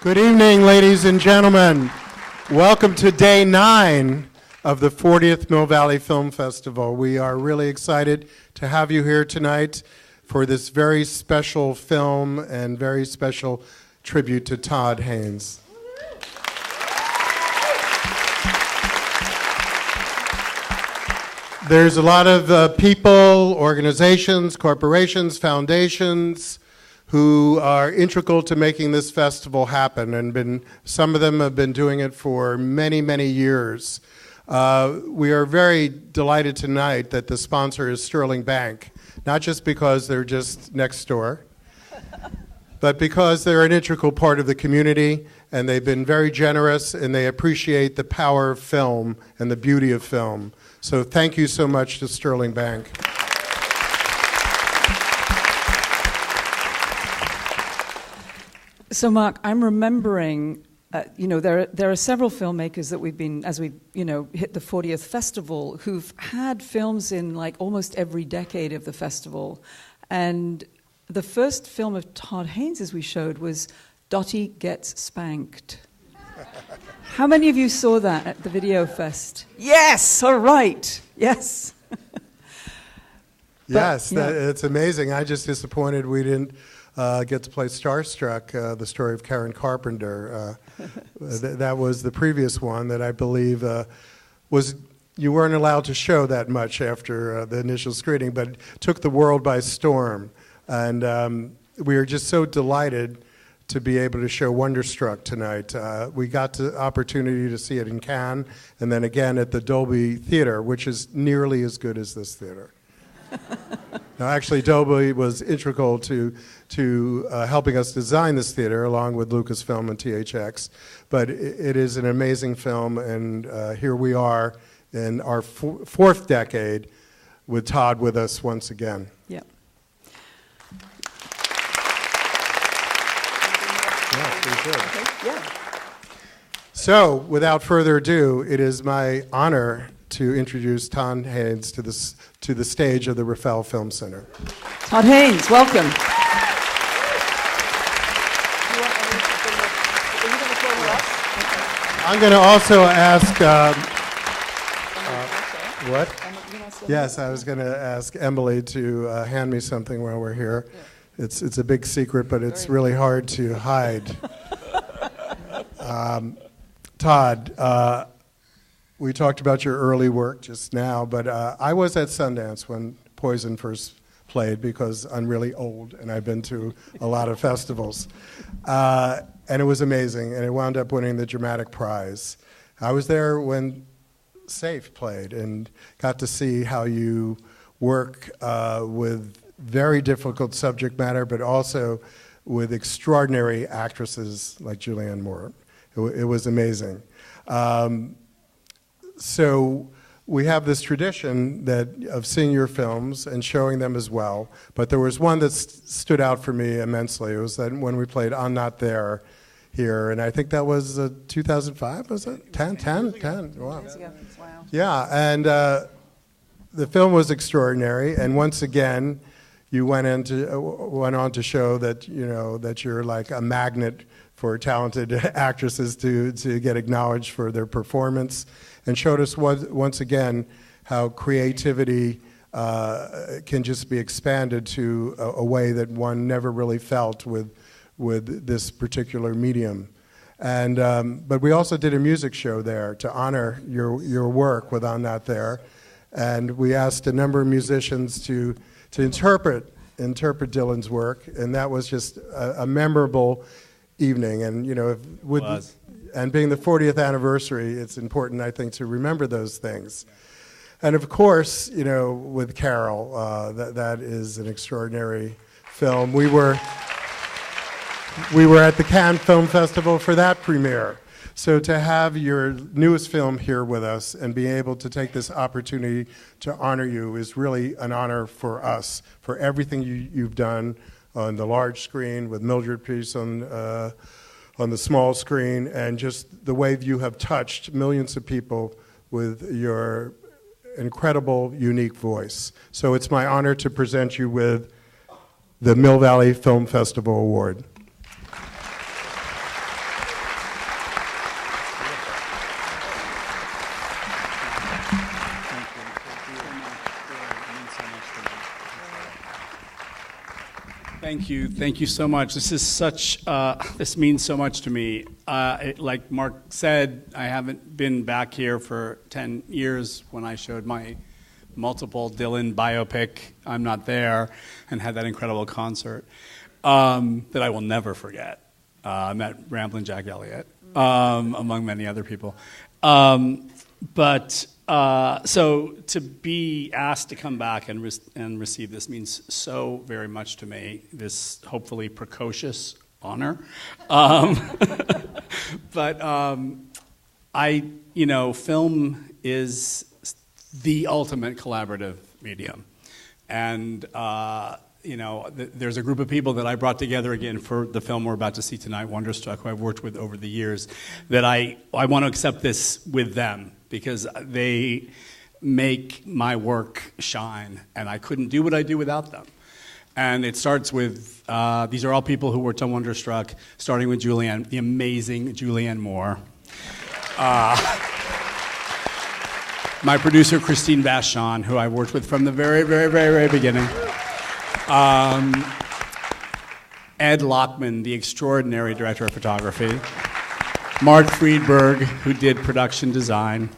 Good evening, ladies and gentlemen. Welcome to day 9 of the 40th Mill Valley Film Festival. We are really excited to have you here tonight for this very special film and very special tribute to Todd Haynes. There's a lot of people, organizations, corporations, foundations who are integral to making this festival happen, and some of them have been doing it for many, many years. We are very delighted tonight that the sponsor is Sterling Bank, not just because they're just next door, but because they're an integral part of the community, and they've been very generous, and they appreciate the power of film and the beauty of film. So thank you so much to Sterling Bank. So, Mark, I'm remembering, there are several filmmakers that we've been, as we, hit the 40th festival, who've had films in like almost every decade of the festival. And the first film of Todd Haynes, as we showed, was Dottie Gets Spanked. How many of you saw that at the Video Fest? Yes, all right, yes. Yes, it's amazing. I'm just disappointed we didn't get to play Starstruck, the story of Karen Carpenter. That was the previous one that I believe you weren't allowed to show that much after the initial screening, but it took the world by storm. And we are just so delighted to be able to show Wonderstruck tonight. We got the opportunity to see it in Cannes, and then again at the Dolby Theater, which is nearly as good as this theater. Now, actually, Dolby was integral to helping us design this theater, along with Lucasfilm and THX. But it is an amazing film, and here we are in our fourth decade with Todd with us once again. Yeah. Okay, yeah. So, without further ado, it is my honor to introduce Todd Haynes to the stage of the Rafael Film Center. Todd Haynes, welcome. I'm going to also ask, what? Yes, I was going to ask Emily to hand me something while we're here. It's a big secret, but it's really hard to hide. Todd, we talked about your early work just now, but I was at Sundance when Poison first played because I'm really old and I've been to a lot of festivals. And it was amazing, and it wound up winning the Dramatic Prize. I was there when Safe played and got to see how you work with very difficult subject matter, but also with extraordinary actresses like Julianne Moore. It was amazing. So we have this tradition of seeing your films and showing them as well, but there was one that stood out for me immensely. It was that when we played I'm Not There here, and I think that was 2005, was it? 10? Wow. Yeah, and the film was extraordinary, and once again, you went on to show that that you're like a magnet for talented actresses to get acknowledged for their performance, and showed us once again how creativity can just be expanded to a way that one never really felt with this particular medium. And but we also did a music show there to honor your work with I'm Not There, and we asked a number of musicians to interpret Dylan's work, and that was just a memorable evening. And and being the 40th anniversary, it's important, I think, to remember those things. And of course, with Carol, that is an extraordinary film. We were at the Cannes Film Festival for that premiere. So to have your newest film here with us and be able to take this opportunity to honor you is really an honor for us, for everything you've done on the large screen with Mildred Peace on the small screen, and just the way you have touched millions of people with your incredible, unique voice. So it's my honor to present you with the Mill Valley Film Festival Award. Thank you so much. This is such, this means so much to me. Like Mark said, I haven't been back here for 10 years when I showed my multiple Dylan biopic, I'm Not There, and had that incredible concert that I will never forget. I met Ramblin' Jack Elliott, among many other people. So to be asked to come back and receive this means so very much to me, this hopefully precocious honor. Film is the ultimate collaborative medium. And, there's a group of people that I brought together again for the film we're about to see tonight, Wonderstruck, who I've worked with over the years, that I want to accept this with them, because they make my work shine, and I couldn't do what I do without them. And it starts with, these are all people who worked on Wonderstruck, starting with Julianne, the amazing Julianne Moore. My producer, Christine Vachon, who I worked with from the very, very, very, very beginning. Ed Lockman, the extraordinary director of photography. Mark Friedberg, who did production design.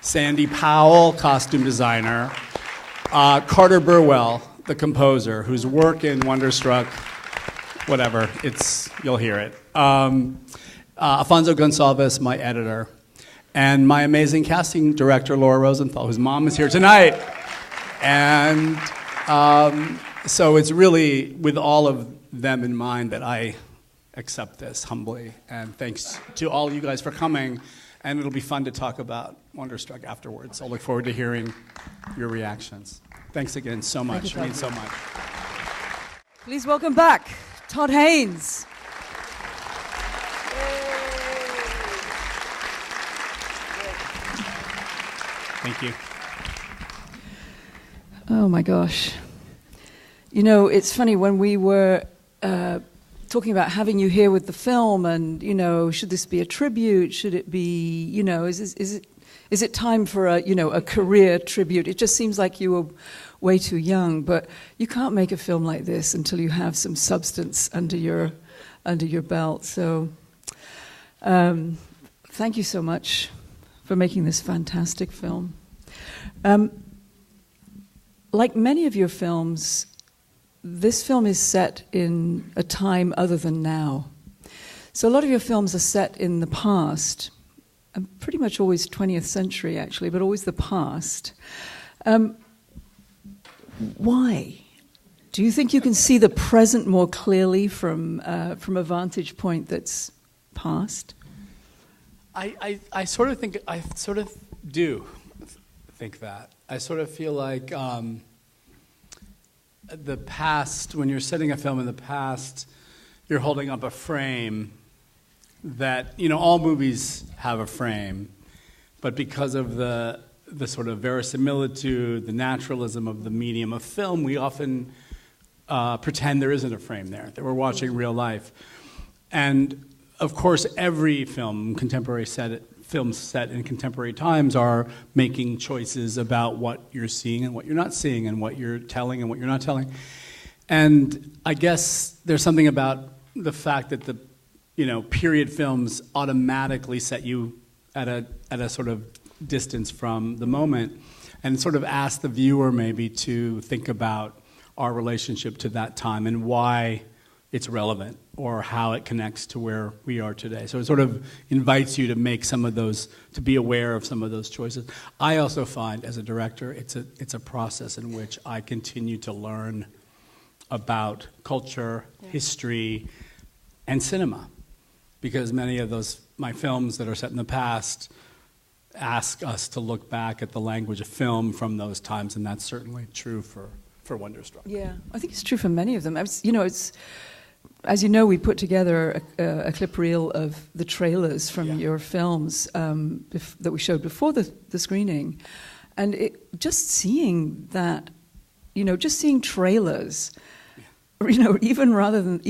Sandy Powell, costume designer. Carter Burwell, the composer, whose work in Wonderstruck, whatever, you'll hear it. Afonso Gonçalves, my editor. And my amazing casting director, Laura Rosenthal, whose mom is here tonight. And so it's really with all of them in mind that I accept this humbly. And thanks to all you guys for coming. And it'll be fun to talk about Wonderstruck afterwards. I'll look forward to hearing your reactions. Thanks again so much. It means so much. Please welcome back Todd Haynes. Thank you. Oh my gosh. You know, it's funny, when we were talking about having you here with the film, and, should this be a tribute? Should it be, is it time for a career tribute? It just seems like you were way too young, but you can't make a film like this until you have some substance under your belt. So thank you so much for making this fantastic film. Like many of your films, this film is set in a time other than now. So a lot of your films are set in the past, and pretty much always 20th century, actually, but always the past. Why? Do you think you can see the present more clearly from a vantage point that's past? I sort of do think that. I sort of feel like the past, when you're setting a film in the past, you're holding up a frame that, all movies have a frame, but because of the sort of verisimilitude, the naturalism of the medium of film, we often pretend there isn't a frame there, that we're watching real life. And of course, every film, films set in contemporary times, are making choices about what you're seeing and what you're not seeing, and what you're telling and what you're not telling. And I guess there's something about the fact that the period films automatically set you at a sort of distance from the moment, and sort of ask the viewer maybe to think about our relationship to that time and why it's relevant, or how it connects to where we are today. So it sort of invites you to make some of those, to be aware of some of those choices. I also find, as a director, it's a process in which I continue to learn about culture, history, and cinema. Because many of my films that are set in the past ask us to look back at the language of film from those times, and that's certainly true for Wonderstruck. Yeah, I think it's true for many of them. As you know, we put together a clip reel of the trailers from your films that we showed before the screening. And just seeing that, just seeing trailers, even rather than,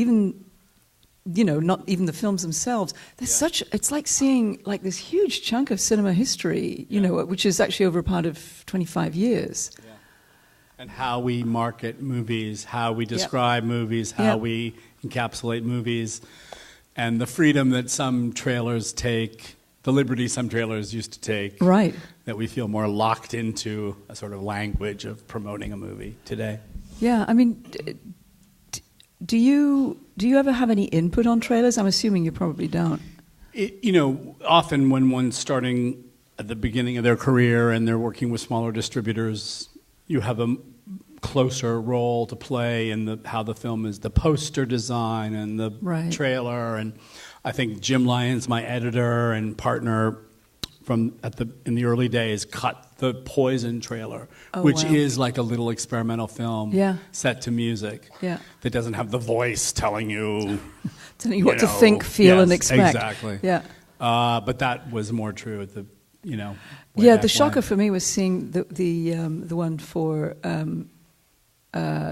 not even the films themselves, there's it's like seeing like this huge chunk of cinema history, which is actually over a part of 25 years. and how we market movies, how we describe movies, how we encapsulate movies, and the freedom that some trailers take, the liberty some trailers used to take, right? That we feel more locked into a sort of language of promoting a movie today. Yeah, I mean, do you ever have any input on trailers? I'm assuming you probably don't. Often when one's starting at the beginning of their career and they're working with smaller distributors, you have a closer role to play in how the film is, the poster design and the trailer. And I think Jim Lyons, my editor and partner in the early days, cut the Poison trailer, which is like a little experimental film set to music that doesn't have the voice telling you what to think, feel, and expect. Exactly. Yeah. But that was more true at the the shocker for me was seeing the one for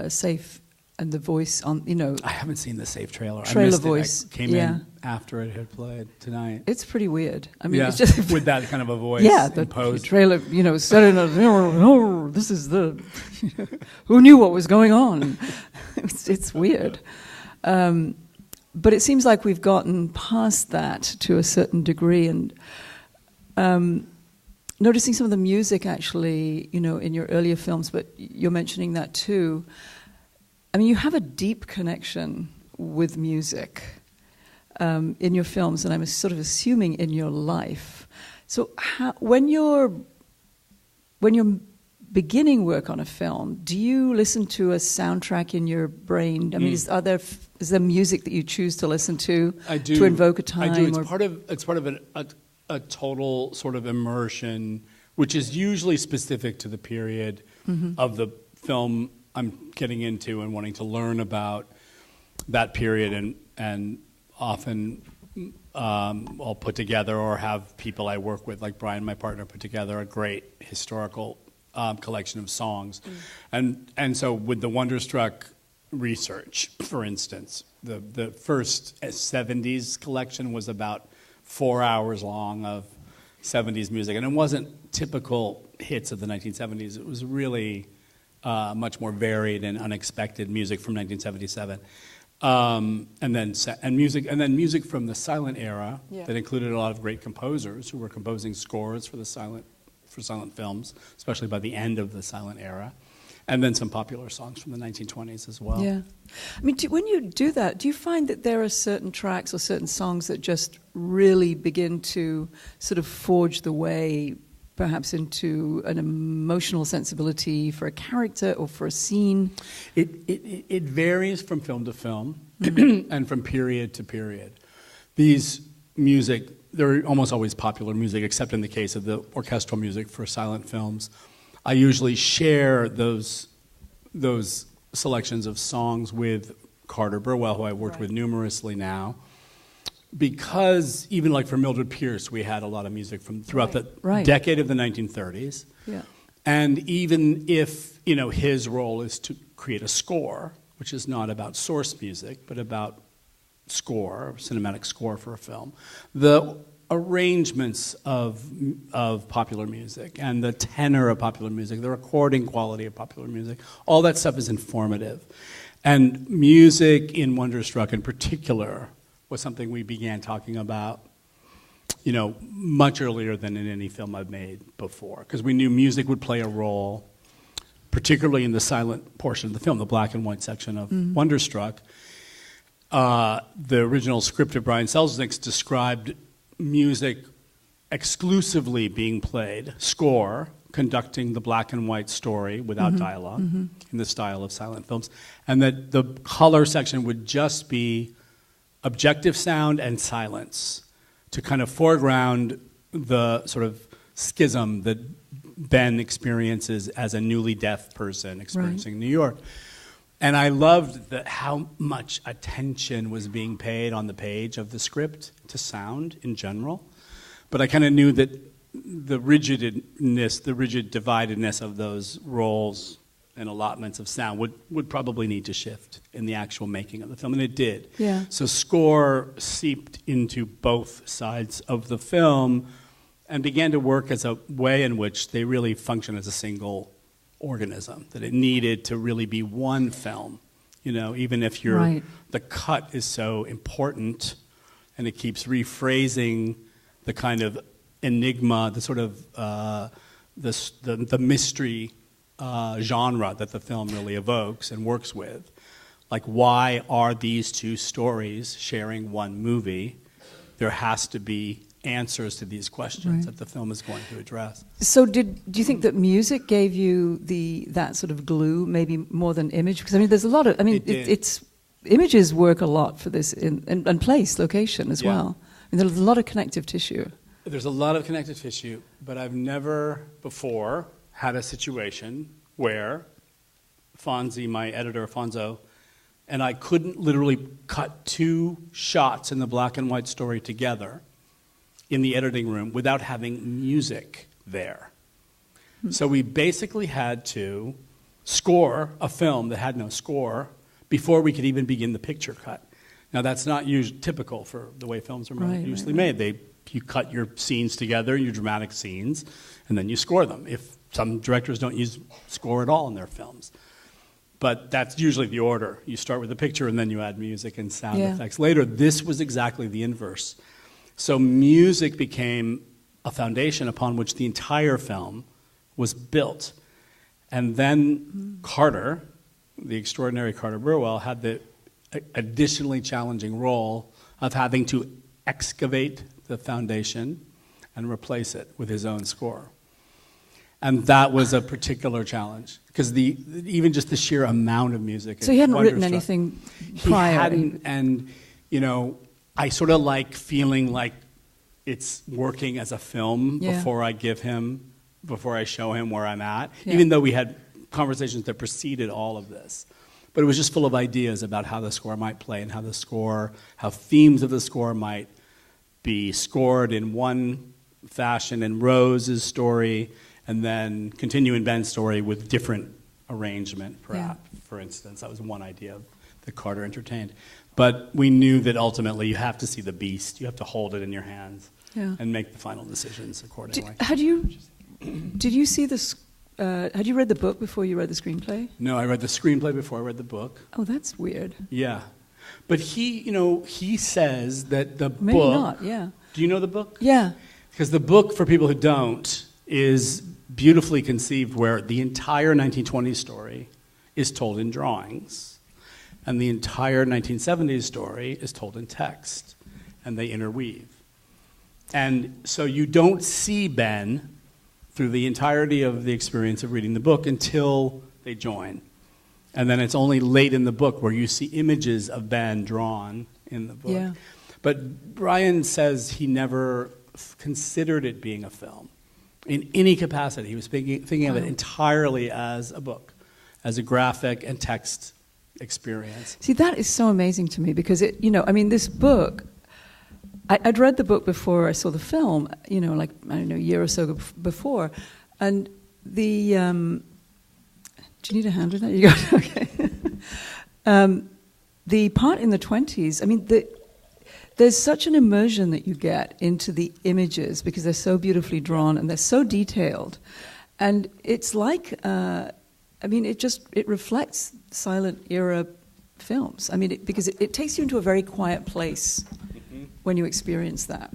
Safe and the voice on I haven't seen the Safe trailer. Trailer I missed voice. It. I came in after it had played tonight. It's pretty weird. I mean, it's just with that kind of a voice. The trailer, set in this is the who knew what was going on. It's weird. But it seems like we've gotten past that to a certain degree, and noticing some of the music actually, in your earlier films, but you're mentioning that too. I mean, you have a deep connection with music in your films, and I'm sort of assuming in your life. So when you're beginning work on a film, do you listen to a soundtrack in your brain? I mean, is there music that you choose to listen to to invoke a time? I do. It's part of a total sort of immersion, which is usually specific to the period of the film I'm getting into and wanting to learn about that period, and often I'll put together or have people I work with, like Brian, my partner, put together a great historical collection of songs. And so with the Wonderstruck research, for instance, the first 70s collection was about 4 hours long of 70s music, and it wasn't typical hits of the 1970s. It was really much more varied and unexpected music from 1977, and then music from the silent era that included a lot of great composers who were composing scores for silent films, especially by the end of the silent era, and then some popular songs from the 1920s as well. Yeah, I mean, when you do that, do you find that there are certain tracks or certain songs that just really begin to sort of forge the way, perhaps into an emotional sensibility for a character or for a scene? It varies from film to film and from period to period. These music, they're almost always popular music, except in the case of the orchestral music for silent films. I usually share those selections of songs with Carter Burwell, who I've worked with numerously now, because even like for Mildred Pierce, we had a lot of music from throughout the decade of the 1930s. Yeah. And even if, his role is to create a score, which is not about source music, but about score, cinematic score for a film, the arrangements of popular music and the tenor of popular music, the recording quality of popular music, all that stuff is informative. And music in Wonderstruck in particular was something we began talking about, much earlier than in any film I've made before, because we knew music would play a role, particularly in the silent portion of the film, the black and white section of Wonderstruck. The original script of Brian Selznick's described music exclusively being played, score, conducting the black and white story without dialogue in the style of silent films, and that the color section would just be objective sound and silence to kind of foreground the sort of schism that Ben experiences as a newly deaf person experiencing New York. And I loved how much attention was being paid on the page of the script to sound in general. But I kind of knew that the rigid dividedness of those roles and allotments of sound would probably need to shift in the actual making of the film, and it did. Yeah. So score seeped into both sides of the film and began to work as a way in which they really function as a single organism, that it needed to really be one film. You know, even if Right. the cut is so important and it keeps rephrasing the kind of enigma, the sort of the mystery genre that the film really evokes and works with. Like, why are these two stories sharing one movie? There has to be answers to these questions Right. that the film is going to address. So do you think that music gave you that sort of glue, maybe more than image? Because I mean, there's a lot of, I mean, It did. it's images work a lot for this, and place, location as Yeah. well. I mean, there's a lot of connective tissue. There's a lot of connective tissue, but I've never before had a situation where Fonzie, my editor, Fonzo, and I couldn't literally cut two shots in the black and white story together in the editing room without having music there. So we basically had to score a film that had no score before we could even begin the picture cut. Now, that's not typical for the way films are usually made. You cut your scenes together, your dramatic scenes, and then you score them. If some directors don't use score at all in their films. But that's usually the order. You start with the picture, and then you add music and sound effects later. This was exactly the inverse. So music became a foundation upon which the entire film was built. And then Carter, the extraordinary Carter Burwell, had the additionally challenging role of having to excavate the foundation and replace it with his own score. And that was a particular challenge, because even just the sheer amount of music. So he hadn't written Wonderstruck, anything he prior. hadn't, and you know, I sort of like feeling like it's working as a film before I show him where I'm at, even though we had conversations that preceded all of this. But it was just full of ideas about how the score might play and how themes of the score might be scored in one fashion in Rose's story, and then continue in Ben's story with different arrangement, perhaps, for instance. That was one idea that Carter entertained. But we knew that ultimately you have to see the beast. You have to hold it in your hands and make the final decisions accordingly. Did you see this? Had you read the book before you read the screenplay? No, I read the screenplay before I read the book. Oh, that's weird. Yeah. But he says that the book... Maybe not, yeah. Do you know the book? Yeah. Because the book, for people who don't, is beautifully conceived, where the entire 1920s story is told in drawings, and the entire 1970s story is told in text, and they interweave. And so you don't see Ben through the entirety of the experience of reading the book until they join. And then it's only late in the book where you see images of Ben drawn in the book. Yeah. But Brian says he never considered it being a film in any capacity. He was thinking of it entirely as a book, as a graphic and text experience. See, that is so amazing to me, because this book, I'd read the book before I saw the film, a year or so before, and the, do you need a hand with that? You got okay. The part in the 20s, there's such an immersion that you get into the images because they're so beautifully drawn and they're so detailed. And it's like, it reflects silent era films. Because it takes you into a very quiet place when you experience that.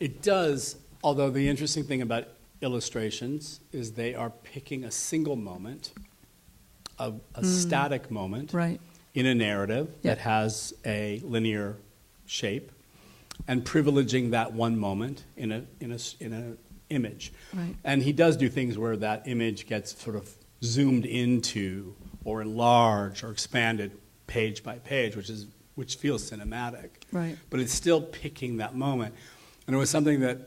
It does, although the interesting thing about illustrations is they are picking a single moment, a static moment, right, in a narrative that has a linear shape, and privileging that one moment in an image. Right. And he does do things where that image gets sort of zoomed into or enlarged or expanded page by page, which feels cinematic. Right. But it's still picking that moment. And it was something that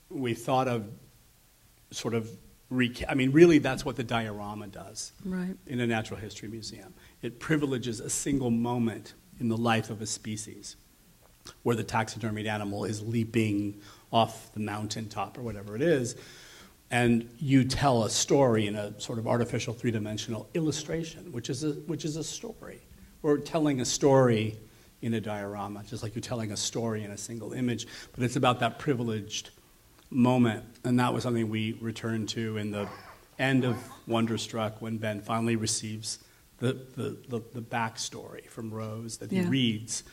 we thought of sort of really that's what the diorama does in a natural history museum. It privileges a single moment in the life of a species where the taxidermied animal is leaping off the mountaintop or whatever it is, and you tell a story in a sort of artificial three-dimensional illustration, which is a story. We're telling a story in a diorama, just like you're telling a story in a single image, but it's about that privileged moment, and that was something we returned to in the end of Wonderstruck, when Ben finally receives the backstory from Rose that he reads.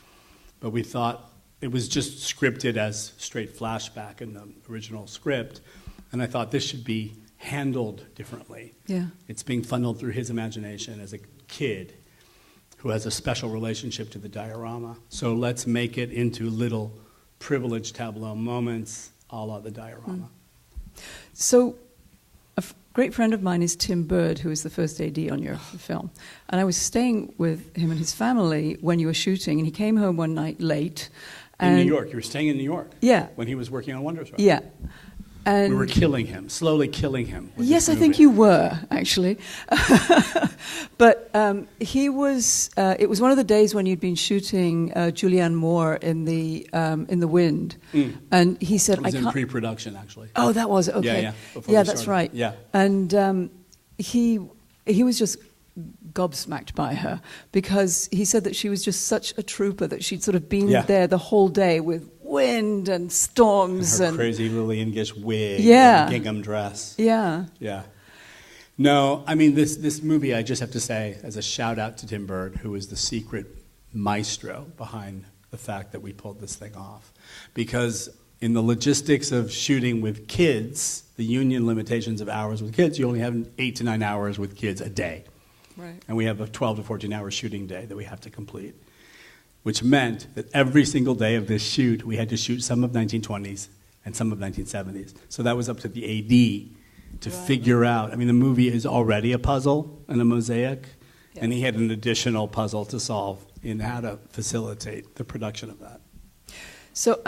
But we thought it was just scripted as straight flashback in the original script, and I thought this should be handled differently. Yeah. It's being funneled through his imagination as a kid who has a special relationship to the diorama. So let's make it into little privileged tableau moments a la the diorama. So a great friend of mine is Tim Bird, who is the first AD on your film. And I was staying with him and his family when you were shooting, and he came home one night late. In New York. You were staying in New York. Yeah. When he was working on Wonderstruck. Yeah. And we were killing him, slowly killing him. Yes, I think you were, actually. But he was. It was one of the days when you'd been shooting Julianne Moore in the Wind, and he said, it was in pre-production, actually. Oh, that was okay. Yeah, that's right. Yeah, and he was just gobsmacked by her because he said that she was just such a trooper, that she'd sort of been there the whole day with wind and storms and her crazy Lily English wig yeah. and gingham dress. Yeah. Yeah. No, I mean, this movie, I just have to say, as a shout out to Tim Bird, who is the secret maestro behind the fact that we pulled this thing off. Because in the logistics of shooting with kids, the union limitations of hours with kids, you only have 8 to 9 hours with kids a day. Right. And we have a 12 to 14 hour shooting day that we have to complete, which meant that every single day of this shoot, we had to shoot some of 1920s and some of 1970s. So that was up to the AD to figure out. I mean, the movie is already a puzzle and a mosaic, and he had an additional puzzle to solve in how to facilitate the production of that. So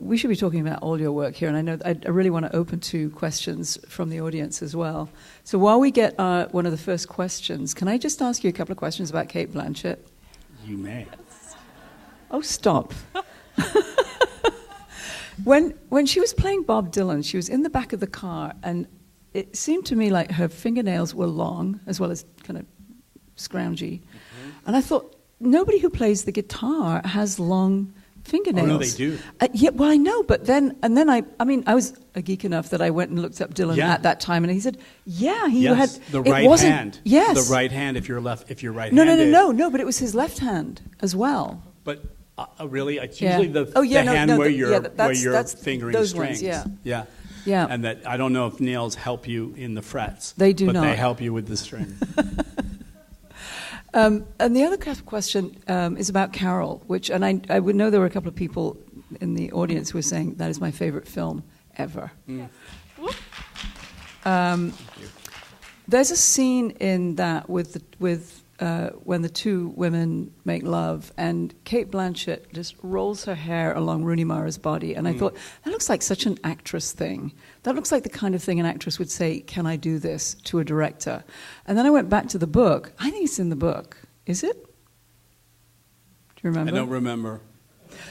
we should be talking about all your work here, and I know I really want to open to questions from the audience as well. So while we get one of the first questions, can I just ask you a couple of questions about Cate Blanchett? You may. Oh, stop. When she was playing Bob Dylan, she was in the back of the car, and it seemed to me like her fingernails were long, as well as kind of scroungy. Mm-hmm. And I thought, nobody who plays the guitar has long fingernails. Oh, no, they do. Yeah, well, I know, but then I was a geek enough that I went and looked up Dylan at that time, and he said, he had the right hand. Yes, the right hand if you're right-handed. No, but it was his left hand as well. But really, it's usually the hand where you're fingering those strings. Ones, yeah. And that I don't know if nails help you in the frets. They do but not. But they help you with the string. And the other question is about Carol, and I would know there were a couple of people in the audience who were saying that is my favorite film ever. There's a scene in that with when the two women make love, and Cate Blanchett just rolls her hair along Rooney Mara's body, and I thought, that looks like such an actress thing. That looks like the kind of thing an actress would say, can I do this, to a director? And then I went back to the book. I think it's in the book. Is it? Do you remember? I don't remember.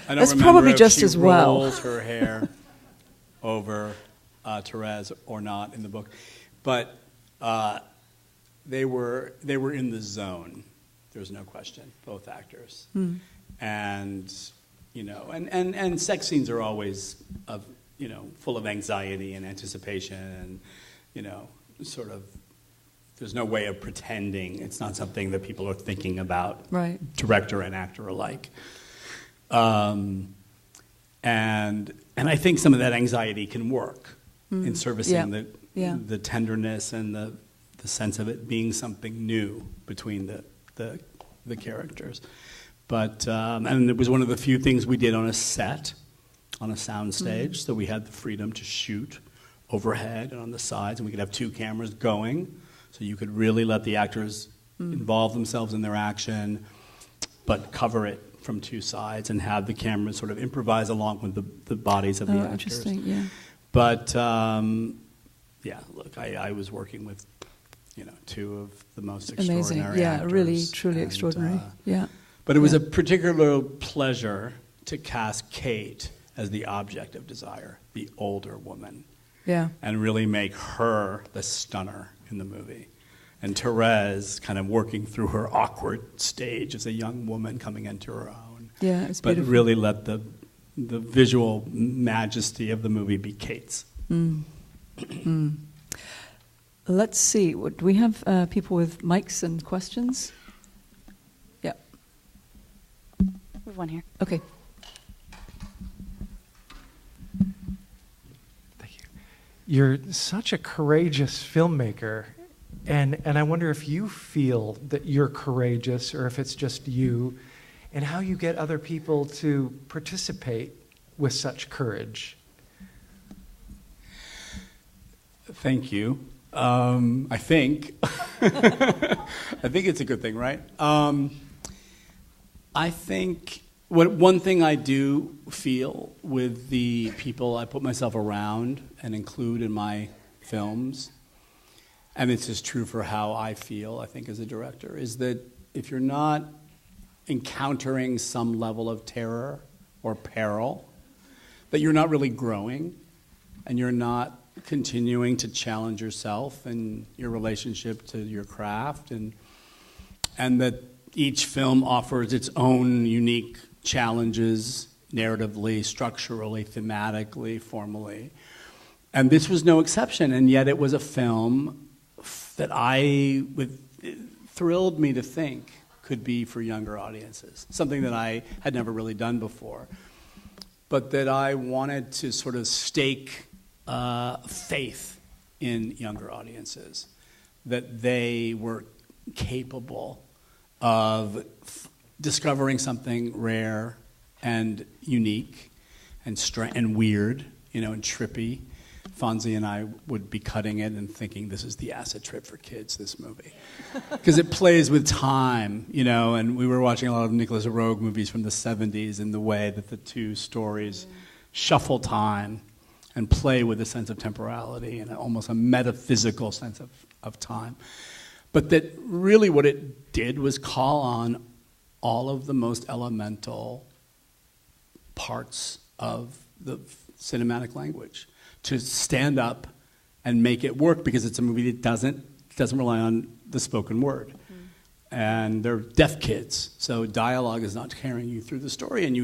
That's probably just as well. Rolls her hair over Therese or not in the book. But they were in the zone. There's no question, both actors. And and sex scenes are always full of anxiety and anticipation, and sort of there's no way of pretending. It's not something that people are thinking about, right? Director and actor alike. And I think some of that anxiety can work in servicing the tenderness and the sense of it being something new between the characters. But and it was one of the few things we did on a set, on a sound stage, so we had the freedom to shoot overhead and on the sides, and we could have 2 cameras going, so you could really let the actors involve themselves in their action, but cover it from 2 sides and have the cameras sort of improvise along with the bodies of the actors. Interesting, yeah. But look, I was working with 2 of the most extraordinary actors. Really, truly extraordinary. But it was a particular pleasure to cast Cate as the object of desire, the older woman. Yeah. And really make her the stunner in the movie. And Therese kind of working through her awkward stage as a young woman coming into her own. Yeah, it's but beautiful. Really let the visual majesty of the movie be Cate's. Let's see. Do we have people with mics and questions? Yeah. We have one here. Okay. Thank you. You're such a courageous filmmaker, and I wonder if you feel that you're courageous or if it's just you, and how you get other people to participate with such courage. Thank you. I think. I think it's a good thing, right? I think one thing I do feel with the people I put myself around and include in my films, and this is true for how I feel, I think, as a director, is that if you're not encountering some level of terror or peril, that you're not really growing, and you're not continuing to challenge yourself and your relationship to your craft, and that each film offers its own unique challenges narratively, structurally, thematically, formally. And this was no exception, and yet it was a film that thrilled me to think could be for younger audiences, something that I had never really done before, but that I wanted to sort of stake faith in younger audiences, that they were capable of discovering something rare and unique and weird, and trippy. Fonzie and I would be cutting it and thinking, this is the acid trip for kids, this movie. Because it plays with time, and we were watching a lot of Nicolas Roeg movies from the 70s in the way that the two stories shuffle time and play with a sense of temporality and almost a metaphysical sense of time. But that really what it did was call on all of the most elemental parts of the cinematic language to stand up and make it work, because it's a movie that doesn't rely on the spoken word. And they're deaf kids, so dialogue is not carrying you through the story. And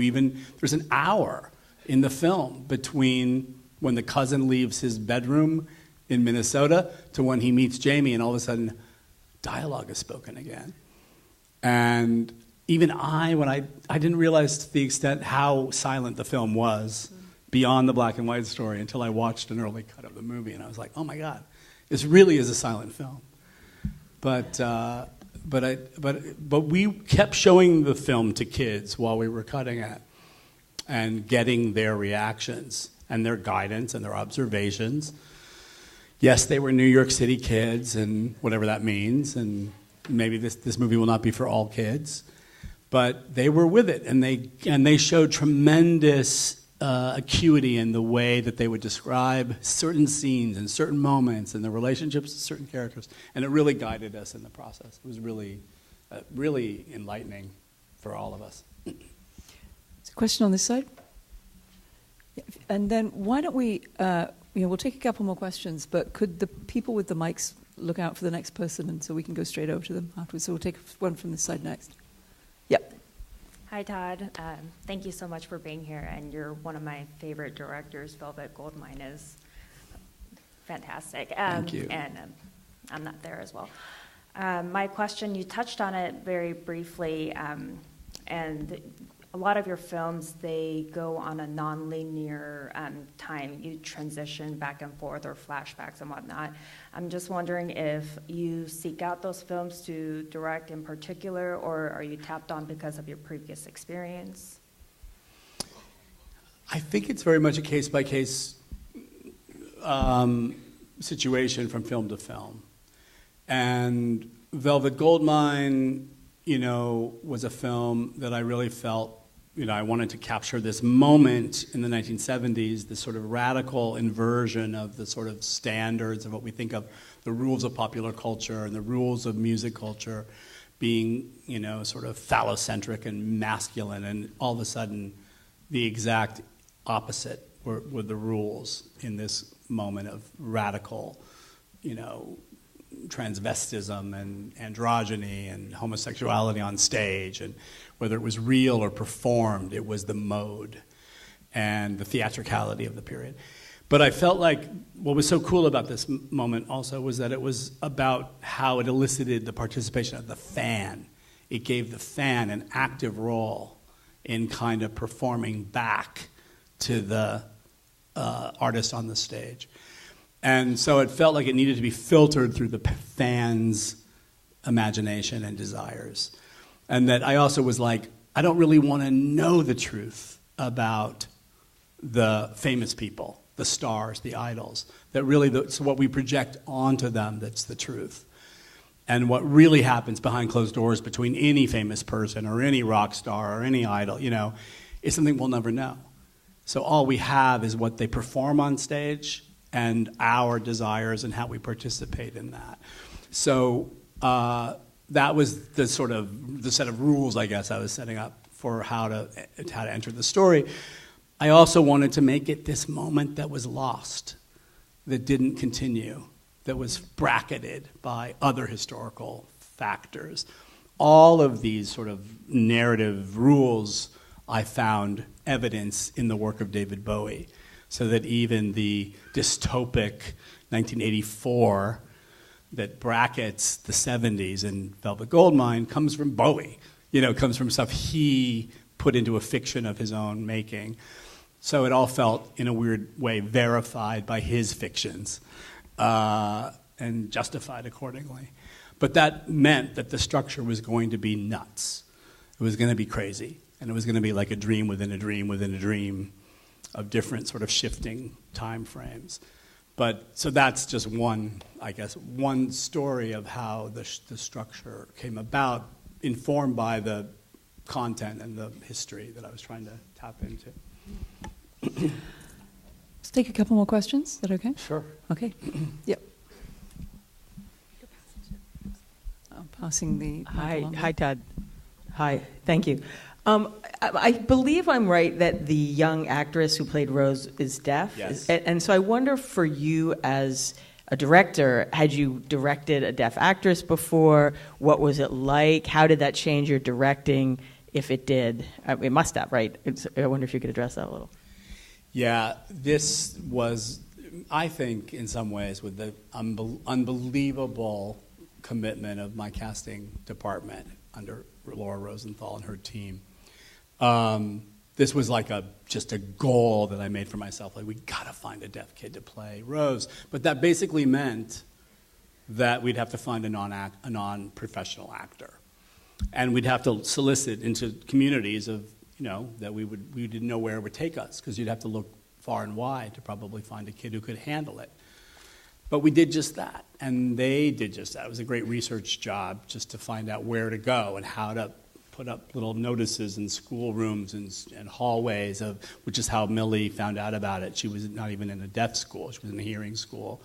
there's an hour in the film between when the cousin leaves his bedroom in Minnesota to when he meets Jamie, and all of a sudden, dialogue is spoken again. And even when I didn't realize to the extent how silent the film was beyond the black and white story until I watched an early cut of the movie, and I was like, oh my God, this really is a silent film. But we kept showing the film to kids while we were cutting it and getting their reactions and their guidance and their observations. Yes, they were New York City kids, and whatever that means, and maybe this movie will not be for all kids, but they were with it, and they showed tremendous acuity in the way that they would describe certain scenes and certain moments and the relationships to certain characters, and it really guided us in the process. It was really, really enlightening for all of us. There's a question on this side. And then why don't we, we'll take a couple more questions, but could the people with the mics look out for the next person, and so we can go straight over to them afterwards. So we'll take one from this side next. Yep. Hi, Todd. Thank you so much for being here, and you're one of my favorite directors. Velvet Goldmine is fantastic. Thank you. And I'm not there as well. My question, you touched on it very briefly, and a lot of your films, they go on a non-linear time. You transition back and forth or flashbacks and whatnot. I'm just wondering if you seek out those films to direct in particular, or are you tapped on because of your previous experience? I think it's very much a case-by-case situation from film to film. And Velvet Goldmine, was a film that I really felt, I wanted to capture this moment in the 1970s, this sort of radical inversion of the sort of standards of what we think of the rules of popular culture and the rules of music culture being, sort of phallocentric and masculine, and all of a sudden the exact opposite were the rules in this moment of radical, transvestism and androgyny and homosexuality on stage, and whether it was real or performed, it was the mode and the theatricality of the period. But I felt like what was so cool about this moment also was that it was about how it elicited the participation of the fan. It gave the fan an active role in kind of performing back to the artist on the stage. And so it felt like it needed to be filtered through the fans' imagination and desires. And that I also was like, I don't really want to know the truth about the famous people, the stars, the idols. That really, so what we project onto them, that's the truth. And what really happens behind closed doors between any famous person or any rock star or any idol, is something we'll never know. So all we have is what they perform on stage and our desires and how we participate in that. So that was the set of rules, I guess, I was setting up for how to enter the story. I also wanted to make it this moment that was lost, that didn't continue, that was bracketed by other historical factors. All of these sort of narrative rules I found evidence in the work of David Bowie, so that even the dystopic 1984 that brackets the 70s in Velvet Goldmine comes from Bowie, comes from stuff he put into a fiction of his own making. So it all felt, in a weird way, verified by his fictions and justified accordingly. But that meant that the structure was going to be nuts. It was going to be crazy. And it was going to be like a dream within a dream within a dream of different sort of shifting time frames. So that's just one story of how the structure came about, informed by the content and the history that I was trying to tap into. Let's take a couple more questions. Is that okay? Sure. Okay. Yep. I'm passing the mic along. Hi, Todd. Hi, thank you. I believe I'm right that the young actress who played Rose is deaf. Yes. And so I wonder, for you as a director, had you directed a deaf actress before? What was it like? How did that change your directing, if it did? It must have, right? I wonder if you could address that a little. Yeah, this was, I think, in some ways, with the unbelievable commitment of my casting department under Laura Rosenthal and her team. This was like just a goal that I made for myself. Like, we gotta find a deaf kid to play Rose. But that basically meant that we'd have to find a non-professional actor. And we'd have to solicit into communities of, that we didn't know where it would take us, because you'd have to look far and wide to probably find a kid who could handle it. But we did just that, and they did just that. It was a great research job just to find out where to go and how to put up little notices in schoolrooms and hallways, which is how Millie found out about it. She was not even in a deaf school. She was in a hearing school.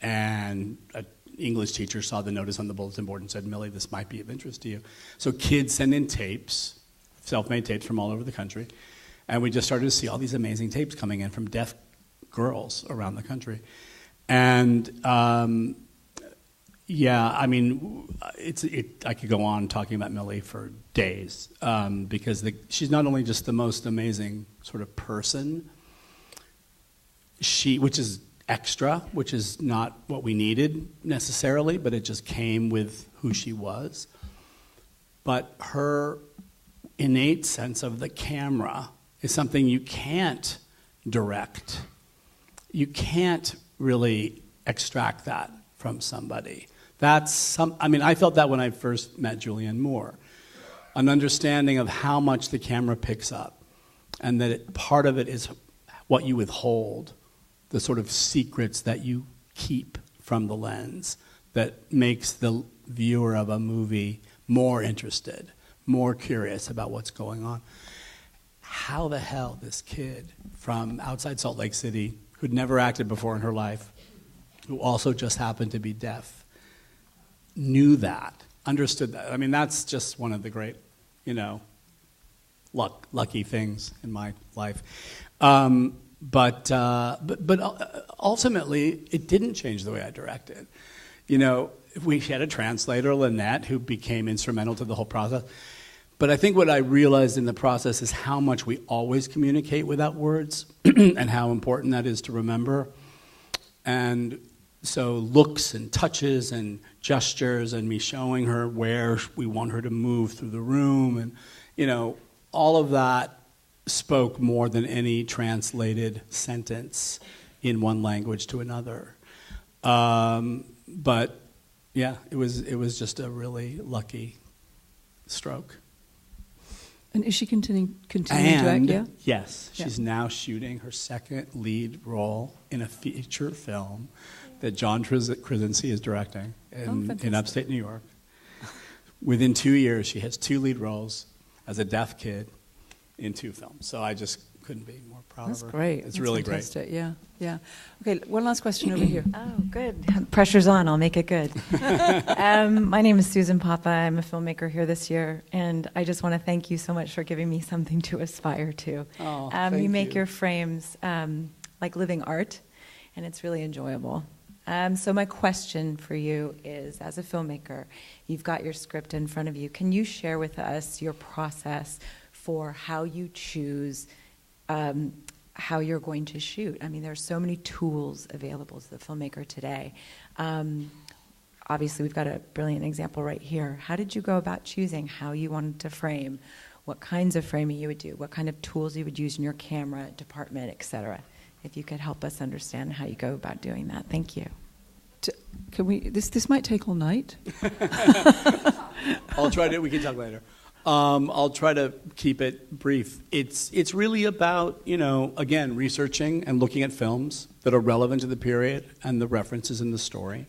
And an English teacher saw the notice on the bulletin board and said, Millie, this might be of interest to you. So kids send in tapes, self-made tapes from all over the country, and we just started to see all these amazing tapes coming in from deaf girls around the country. And I could go on talking about Millie for days, because she's not only just the most amazing sort of person, which is extra, which is not what we needed necessarily, but it just came with who she was. But her innate sense of the camera is something you can't direct. You can't really extract that from somebody. I felt that when I first met Julianne Moore. An understanding of how much the camera picks up, and that part of it is what you withhold, the sort of secrets that you keep from the lens that makes the viewer of a movie more interested, more curious about what's going on. How the hell this kid from outside Salt Lake City, who'd never acted before in her life, who also just happened to be deaf, knew that, understood that. I mean, that's just one of the great, lucky things in my life. But ultimately, it didn't change the way I directed. We had a translator, Lynette, who became instrumental to the whole process. But I think what I realized in the process is how much we always communicate without words and how important that is to remember. And so looks and touches and gestures and me showing her where we want her to move through the room and, all of that spoke more than any translated sentence in one language to another. But yeah, it was just a really lucky stroke. And is she continuing to act? Yeah. Yes, she's now shooting her second lead role in a feature film that John Krasinski is directing in upstate New York. Within 2 years, she has 2 lead roles as a deaf kid in 2 films. So I just couldn't be more proud of her. That's great. It's That's really fantastic. great. Yeah, yeah. Okay, one last question over here. Oh, good. Pressure's on. I'll make it good. My name is Susan Papa. I'm a filmmaker here this year, and I just want to thank you so much for giving me something to aspire to. Oh, thank you make you. your frames like living art, and it's really enjoyable. So my question for you is, as a filmmaker, you've got your script in front of you. Can you share with us your process for how you choose how you're going to shoot? I mean, there are so many tools available to the filmmaker today. Obviously, we've got a brilliant example right here. How did you go about choosing how you wanted to frame, what kinds of framing you would do, what kind of tools you would use in your camera department, et cetera? If you could help us understand how you go about doing that. Thank you. Can we? This might take all night. I'll try to. We can talk later. I'll try to keep it brief. It's really about, again, researching and looking at films that are relevant to the period and the references in the story,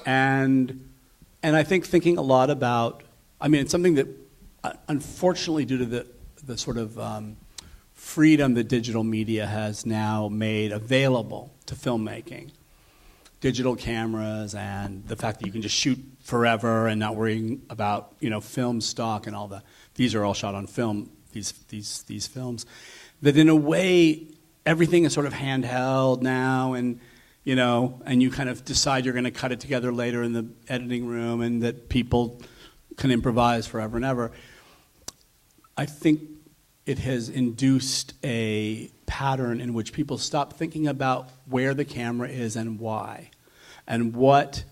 and I think thinking a lot about. I mean, it's something that, unfortunately, due to the sort of freedom that digital media has now made available to filmmaking, digital cameras and the fact that you can just shoot forever and not worrying about film stock and all that. These are all shot on film. These films, that in a way everything is sort of handheld now, and you kind of decide you're going to cut it together later in the editing room, and that people can improvise forever and ever. I think it has induced a pattern in which people stop thinking about where the camera is and why, and what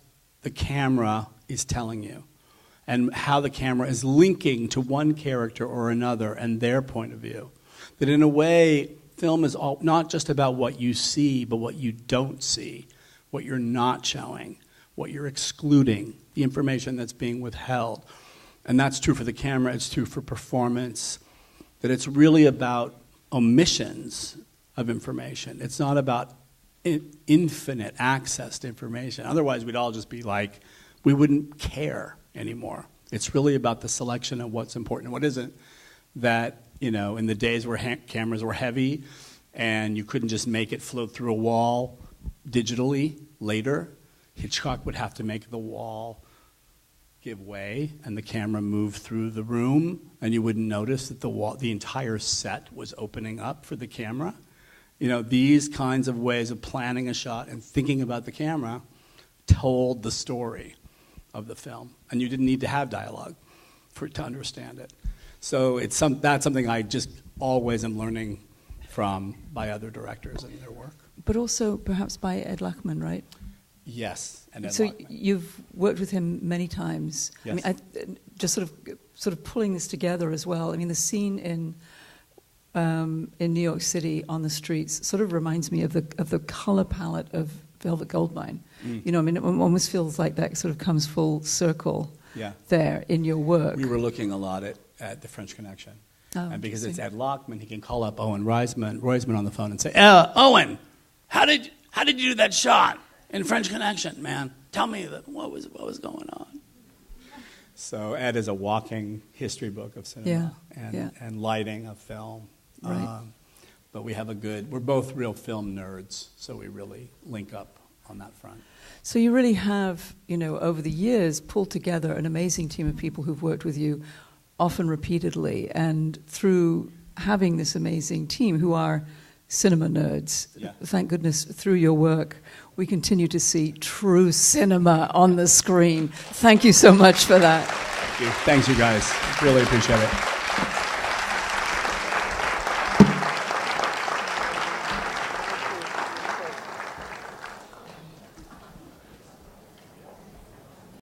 the camera is telling you, and how the camera is linking to one character or another and their point of view. That in a way, film is not just about what you see, but what you don't see, what you're not showing, what you're excluding, the information that's being withheld. And that's true for the camera, it's true for performance, that it's really about omissions of information. It's not about infinite access to information. Otherwise, we'd all just be like, we wouldn't care anymore. It's really about the selection of what's important and what isn't. That, in the days where cameras were heavy and you couldn't just make it float through a wall digitally later, Hitchcock would have to make the wall give way and the camera move through the room, and you wouldn't notice that the entire set was opening up for the camera. These kinds of ways of planning a shot and thinking about the camera told the story of the film, and you didn't need to have dialogue to understand it. So that's something I just always am learning by other directors and their work. But also perhaps by Ed Lachman, right? Yes, and Ed So Lachman. you've worked with him many times. Yes. I mean, just sort of pulling this together as well. I mean, the scene in New York City on the streets sort of reminds me of the color palette of Velvet Goldmine. I mean, it almost feels like that sort of comes full circle there in your work. We were looking a lot at the French Connection. Oh, and because it's Ed Lachman, he can call up Owen Reisman on the phone and say, Owen, how did you do that shot in French Connection, man? Tell me what was going on. So Ed is a walking history book of cinema and lighting of film. Right. But we're both real film nerds, so we really link up on that front. So you really have, over the years, pulled together an amazing team of people who've worked with you often repeatedly, and through having this amazing team who are cinema nerds, thank goodness, through your work, we continue to see true cinema on the screen. Thank you so much for that. Thanks, you guys. Really appreciate it.